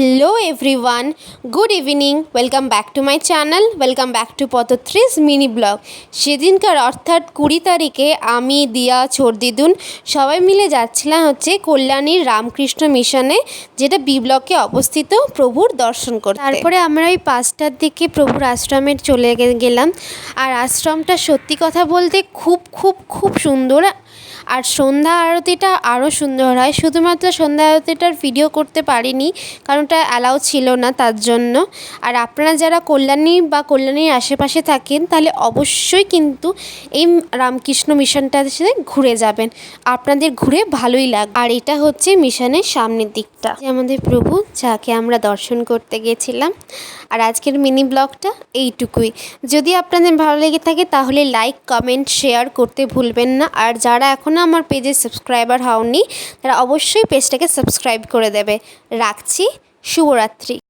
Hello everyone, good evening. Welcome back to my channel, welcome back to Patatrish mini blog. সেদিনকার অর্থাৎ 20 তারিখে আমি, দিয়া, দিদুন সবাই মিলে যাচ্ছিলাম কল্যাণীর রামকৃষ্ণ মিশনে, যেটা বি ব্লকে অবস্থিত, প্রভুর দর্শন করতে। তারপরে আমরা ওই 5টার দিকে প্রভুর আশ্রমে চলে গেলাম। আর আশ্রমটা সত্যি কথা বলতে খুব খুব খুব সুন্দর। আর সন্ধ্যা আরতিটা আরও সুন্দর হয়। শুধুমাত্র সন্ধ্যা আরতিটার ভিডিও করতে পারিনি, কারণ ওটা অ্যালাউ ছিল না, তার জন্য। আর আপনারা যারা কল্যাণী বা কল্যাণীর আশেপাশে থাকেন, তাহলে অবশ্যই কিন্তু এই রামকৃষ্ণ মিশনটার সাথে ঘুরে যাবেন, আপনাদের ঘুরে ভালোই লাগবে। আর এটা হচ্ছে মিশনের সামনের দিকটা, আমাদের প্রভু যাকে আমরা দর্শন করতে গেছিলাম। আর আজকের মিনি ব্লগটা এইটুকুই। যদি আপনাদের ভালো লেগে থাকে তাহলে লাইক, কমেন্ট, শেয়ার করতে ভুলবেন না। আর যারা এখনও আমার পেজে সাবস্ক্রাইবার হওনি, তারা অবশ্যই পেজটাকে সাবস্ক্রাইব করে দেবে। রাখছি, শুভরাত্রি।